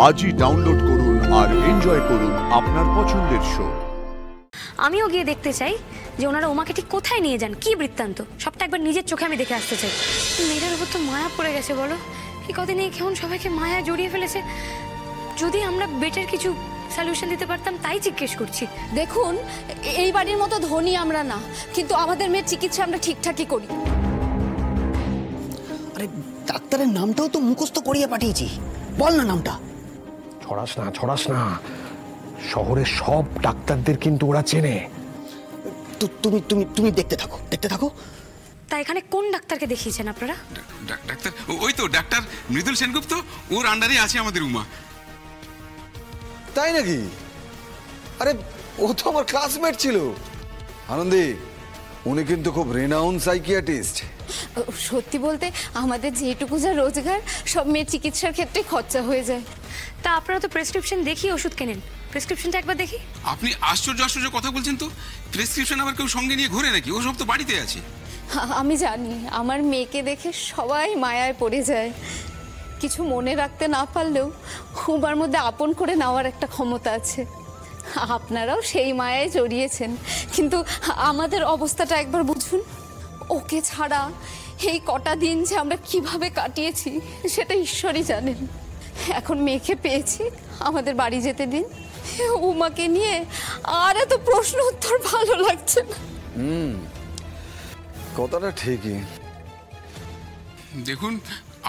আজই ডাউনলোড করুন আর এনজয় করুন আপনার পছন্দের শো। আমিও গিয়ে দেখতে চাই যে ওনারা উমাকে ঠিক কোথায় নিয়ে যান, কি বৃত্তান্ত, সবটা একবার নিজের চোখে আমি দেখে আসতে চাই। মেয়েটার উপর তো মায়া পড়ে গেছে বলো, এই কদিনে কেমন সবাইকে মায়া জড়িয়ে ফেলেছে। যদি আমরা বেটার কিছু সলিউশন দিতে পারতাম তাই জিজ্ঞেস করছি। দেখুন, এই বাড়ির মতো ধনী আমরা না, কিন্তু আমাদের মেয়ের চিকিৎসা আমরা ঠিকঠাকই করি। আরে ডাক্তারের নামটাও তো মুখস্থ করিয়ে পাঠিয়েছি, বল না নামটা। ছড়াস না, শহরের সব ডাক্তারদের কিন্তু ওরা চেনে। তুমি তুমি তুমি দেখতে থাকো। তা এখানে কোন ডাক্তারকে দেখিয়েছেন আপনারা? ডাক্তার ওই তো ডাক্তার মৃদুল সেনগুপ্ত, ওর আন্ডারে আছে আমাদের উমা। তাই নাকি? আরে ও তো আমার ক্লাসমেট ছিল। আনন্দী, উনি কিন্তু খুব রেনাউন্ড সাইকিয়াট্রিস্ট। সত্যি বলতে আমাদের যেটুকু যা রোজগার সব মেয়ের চিকিৎসার ক্ষেত্রে খরচা হয়ে যায়। তা আপনারা তো প্রেসক্রিপশন দেখিয়ে ওষুধ কেনেন, প্রেসক্রিপশনটা একবার দেখি। আপনি আশ্চর্য কথা বলছেন তো। প্রেসক্রিপশন আবার কেউ সঙ্গে নিয়ে ঘোরে নাকি? ও সব তো বাড়িতে আছে। আমি জানি আমার মেয়েকে দেখে সবাই মায়ায় পড়ে যায়। কিছু মনে রাখতে না পারলেও উমার মধ্যে আপন করে নেওয়ার একটা ক্ষমতা আছে। আপনারাও সেই মায়ায় জড়িয়েছেন, কিন্তু আমাদের অবস্থাটা একবার বুঝুন। ওকে ছাড়া এই কটা দিন যে আমরা কিভাবে কাটিয়েছি সেটা ঈশ্বরই জানেন। এখন মেয়েকে পেয়েছি, আমাদের বাড়ি যেতে দিন। উমাকে নিয়ে আর এত প্রশ্ন উত্তর ভালো লাগছে না। কথাটা ঠিকই। দেখুন,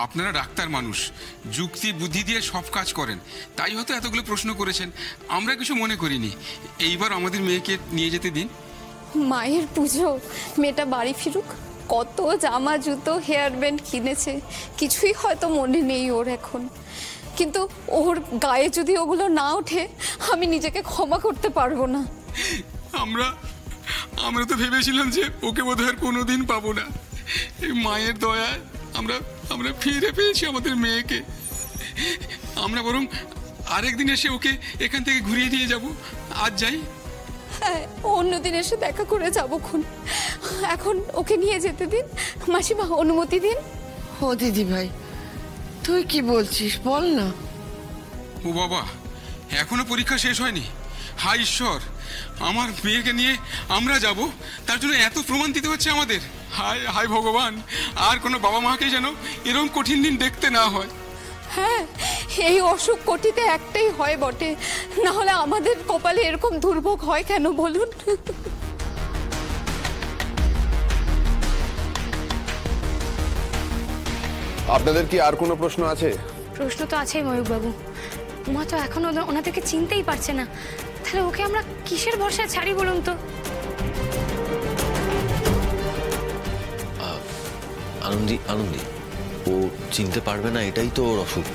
আপনারা ডাক্তার মানুষ, যুক্তি বুদ্ধি দিয়ে সব কাজ করেন, তাই হয়তো এতগুলো প্রশ্ন করেছেন। আমরা কিছু মনে করিনি। এইবার আমাদের মেয়েকে নিয়ে যেতে দিন। মায়ের পুজো, মেয়েটা বাড়ি ফিরুক। কত জামা জুতো হেয়ার ব্যান্ড কিনেছে, কিছুই হয়তো মনে নেই ওর এখন। কিন্তু ওর গায়ে যদি ওগুলো না ওঠে আমি নিজেকে ক্ষমা করতে পারবো না। আমরা তো ভেবেছিলাম যে ওকে বোধহয় আর কোনোদিন পাবো না। এই মায়ের দয়ায় আমরা ফিরে পেয়েছি আমাদের মেয়েকে। আমরা বরং আরেকদিন এসে ওকে এখান থেকে ঘুরিয়ে নিয়ে যাব। আজ যাই। হ্যাঁ, অন্যদিন এসে দেখা করে যাবো খুন। এখন ওকে নিয়ে যেতে দিন। মাসিমা, অনুমতি দিন। ও দিদি ভাই, তুই কি বলছিস বল না। ও বাবা, এখনো পরীক্ষা শেষ হয়নি? হায় ঈশ্বর, আমার মেয়েকে নিয়ে আমরা যাব, তার জন্য এত প্রমাণ দিতে হচ্ছে আমাদের। হায় হায় ভগবান, আর কোনো বাবা মাকে যেন এরকম কঠিন দিন দেখতে না হয়। হ্যাঁ, এই অসুখ কোটিতে একটাই হয় বটে, না হলে আমাদের কপালে এরকম দুর্ভোগ হয় কেন বলুন? আপনাদের কি আর কোনো প্রশ্ন আছে? প্রশ্ন তো আছেই ময়ূকবাবু। উমা তো এখন ওনাদেরকে চিনতেই পারছে না, তাহলে ওকে আমরা কিসের ভরসায় ছাড়ি বলুন তো? আনন্দী ও চিনতে পারবে না, এটাই তো ওর অসুখ।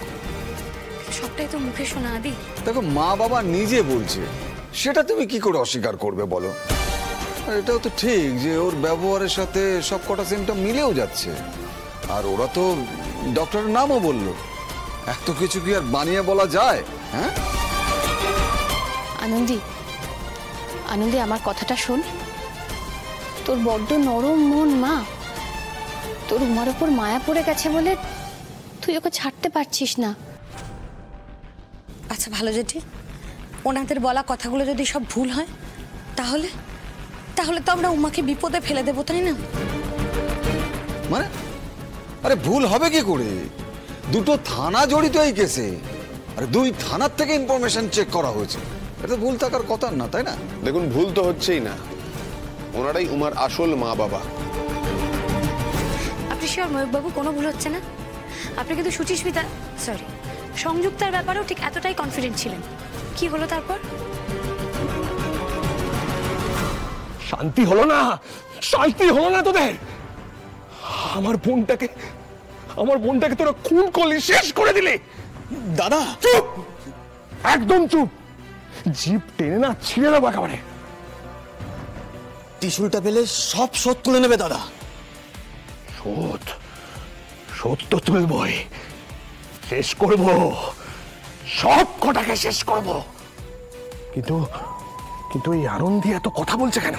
সবটাই তো মুখে শোনা আদি। দেখো, মা বাবা নিজে বলছে, সেটা তুমি কি করে অস্বীকার করবে বলো? আর এটাও তো ঠিক যে ওর ব্যবহারের সাথে সব কটা সিমটম মিলেও যাচ্ছে। আর ওরা তো ডক্টরের নামও বললো। এত কিছু কি আর বানিয়ে বলা যায়? হ্যাঁ আনন্দী, আমার কথাটা শোন। তোর বড্ড নরম মন মা। তোর উমার ওপর মায়া পড়ে গেছে বলে তুই ওকে ছাড়তে পারছিস না। আচ্ছা ভালো জেঠি, ওনাদের বলা কথাগুলো যদি সব ভুল হয় তাহলে তো আমরা উমাকে বিপদে ফেলে দেবো, তাই না? মানে আরে ভুল হবে কি করে? দুটো থানা জড়িত এই কেসে, আরে 2 থানার থেকে ইনফরমেশন চেক করা হয়েছে। এটা ভুল থাকার কথা না, তাই না? দেখুন, ভুল তো হচ্ছেই না, ওনারাই উমার আসল মা বাবা। আপনি শিওর ময়ূকবাবু কোনো ভুল হচ্ছে না? আপনি কিন্তু সংযুক্তার ব্যাপারেও ঠিক এতটাই কনফিডেন্ট ছিলেন। কি হলো তারপর? শান্তি হলো না তোদের। আমার বোনটাকে তোরা খুন করলি, শেষ করে দিলি। দাদা চুপ, একদম চুপ। জিভ টেনে না ছিঁড়ে দেবো একেবারে। ত্রিশূলটা পেলে সব শোধ তুলে নেবে দাদা। শোধ তো তুলবই, শেষ করবো, সব কটাকে শেষ করবো। কিন্তু এই আনন্দী এত কথা বলছে কেন?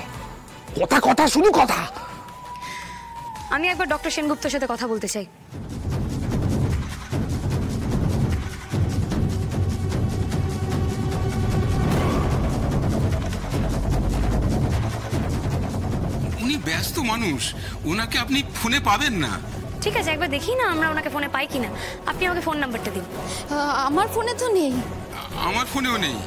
কথা শুধু কথা। আমি একবার ডক্টর সেনগুপ্তর সাথে কথা বলতে চাই। ব্যস্ত মানুষ, ওনাকে আপনি ফোনে পাবেন না। ঠিক আছে, একবার দেখি না আমরা ওনাকে ফোনে পাই কিনা। আপনি আমাকে ফোন নাম্বারটা দিন। আমার ফোনে তো নেই। আমার ফোনেও নেই,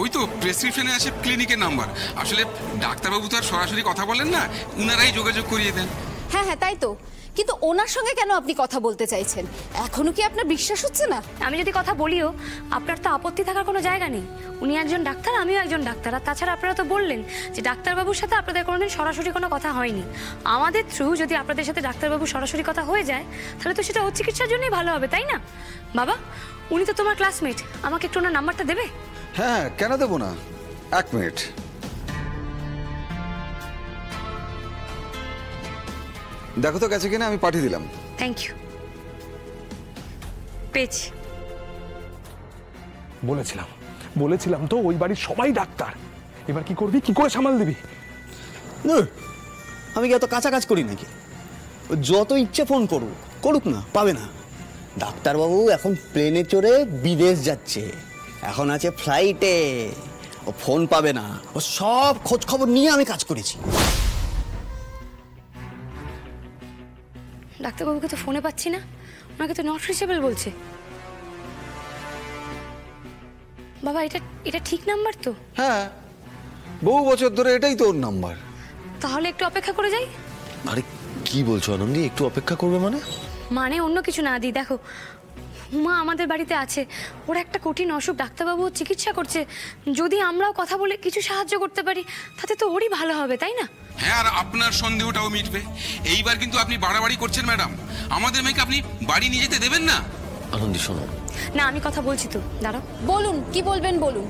ওই তো প্রেসক্রিপশনে আছে ক্লিনিকের নাম্বার। আসলে ডাক্তারবাবু তো আর সরাসরি কথা বলেন না, উনারাই যোগাযোগ করিয়ে দেন। হ্যাঁ হ্যাঁ, তাই তো, কিন্তু ওনার সঙ্গে কেন আপনি কথা বলতে চাইছেন? এখনো কি আপনার বিশ্বাস হচ্ছে না? আমি যদি কথা বলিও আপনার তো আপত্তি থাকার কোনো জায়গা নেই। উনি একজন ডাক্তার, আমিও একজন ডাক্তার। আর তাছাড়া আপনারা তো বললেন যে ডাক্তারবাবুর সাথে আপনাদের কোনোদিন সরাসরি কোনো কথা হয়নি। আমাদের থ্রু যদি আপনাদের সাথে ডাক্তারবাবু সরাসরি কথা হয়ে যায়, তাহলে তো সেটা ওর চিকিৎসার জন্যই ভালো হবে, তাই না? বাবা, উনি তো তোমার ক্লাসমেট, আমাকে একটু ওনার নাম্বারটা দেবে? হ্যাঁ, কেন দেবো না, 1 মিনিট। দেখো তো গেছে কিনা, আমি পাঠিয়ে দিলাম। Thank you. পেয়েছি। বলেছিলাম তো ওই বাড়ির সবাই ডাক্তার। এবার কি করবি, কি করে সামাল দিবি? আমি কি এত কাঁচা কাজ করি নাকি? ও যত ইচ্ছে ফোন করুক না, পাবে না। ডাক্তারবাবু এখন প্লেনে চড়ে বিদেশ যাচ্ছে, এখন আছে ফ্লাইটে, ও ফোন পাবে না। ও সব খোঁজ খবর নিয়ে আমি কাজ করেছি। ডাক্তারবাবুকে তো ফোনে পাচ্ছি না, ওনাকে তো নট রিচেবল বলছে। বাবা, এটা ঠিক নাম্বার তো? হ্যাঁ, বহু বছর ধরে এটাই তো ওর নাম্বার। তাহলে একটু অপেক্ষা করে যাই। আরে কি বলছো আনন্দি, একটু অপেক্ষা করবে মানে? মানে অন্য কিছু না দি, দেখো হুমা আমাদের বাড়িতে আছে, ওর একটা কঠিন অসুখ, ডাক্তারবাবু চিকিৎসা করছে। যদি আমরাও কথা বলে কিছু সাহায্য করতে পারি, তাতে তো ওরই ভালো হবে, তাই না? হ্যাঁ, আর আপনার সন্দেহটাও মিটবে। এইবার কিন্তু আপনি বাড়াবাড়ি করছেন ম্যাডাম, আমাদের মেয়েকে আপনি বাড়ি নিয়ে যেতে দেবেন না। আনন্দি শোনো না, আমি কথা বলছি তো, দাঁড়াও। বলুন, কি বলবেন বলুন।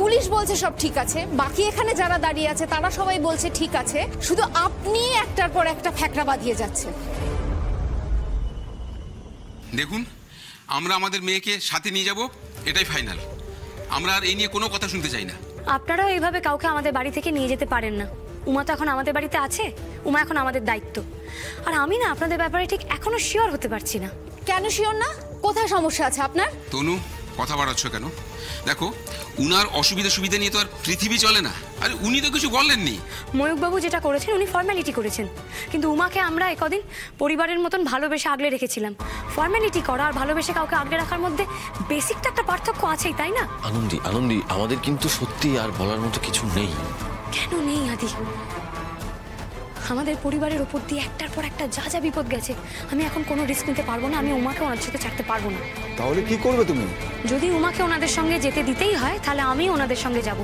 পুলিশ বলছে সব ঠিক আছে, বাকি এখানে যারা দাঁড়িয়ে আছে তারা সবাই বলছে ঠিক আছে, শুধু আপনি একটার পর একটা ফ্যাকড়া বাঁধিয়ে যাচ্ছে। দেখুন, আমরা আমাদের মেয়েকে সাথে নিয়ে যাব, এটাই ফাইনাল। আমরা আর এই নিয়ে কোনো কথা শুনতে চাই না। আপনারাও এইভাবে কাউকে আমাদের বাড়ি থেকে নিয়ে যেতে পারেন না। উমা তো এখন আমাদের বাড়িতে আছে, উমা এখন আমাদের দায়িত্ব। আর আমি না আপনাদের ব্যাপারে ঠিক এখনো শিওর হতে পারছি না। কেন শিওর না? কোথায় সমস্যা আছে আপনার? তনু, কথা বাড়াচ্ছ কেন? দেখো, উনার অসুবিধা সুবিধা নিয়ে তো আর পৃথিবী চলে না। আরে উনি তো কিছু বললেননি। ময়ূকবাবু যেটা করেছেন উনি ফর্মালিটি করেছেন, কিন্তু উমাকে আমরা একদিন পরিবারের মতন ভালোবেসে আগলে রেখেছিলাম। ফর্মালিটি করা আর ভালোবেসে কাউকে আগলে রাখার মধ্যে বেসিকটা একটা পার্থক্য আছেই, তাই না? আনন্দি আমাদের কিন্তু সত্যি আর বলার মতো কিছু নেই। কেন নেই আদি? আমাদের পরিবারের ওপর দিয়ে একটার পর একটা যা যা বিপদ গেছে, আমি এখন কোনো রিস্ক নিতে পারবো না। আমি উমাকে ওনাদের সাথে ছাড়তে পারবো না। তাহলে কি করবে তুমি? যদি উমাকে ওনাদের সঙ্গে যেতে দিতেই হয়, তাহলে আমি ওনাদের সঙ্গে যাব।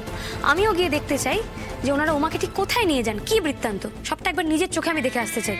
আমিও গিয়ে দেখতে চাই যে ওনারা উমাকে ঠিক কোথায় নিয়ে যান, কি বৃত্তান্ত, সবটা একবার নিজের চোখে আমি দেখে আসতে চাই।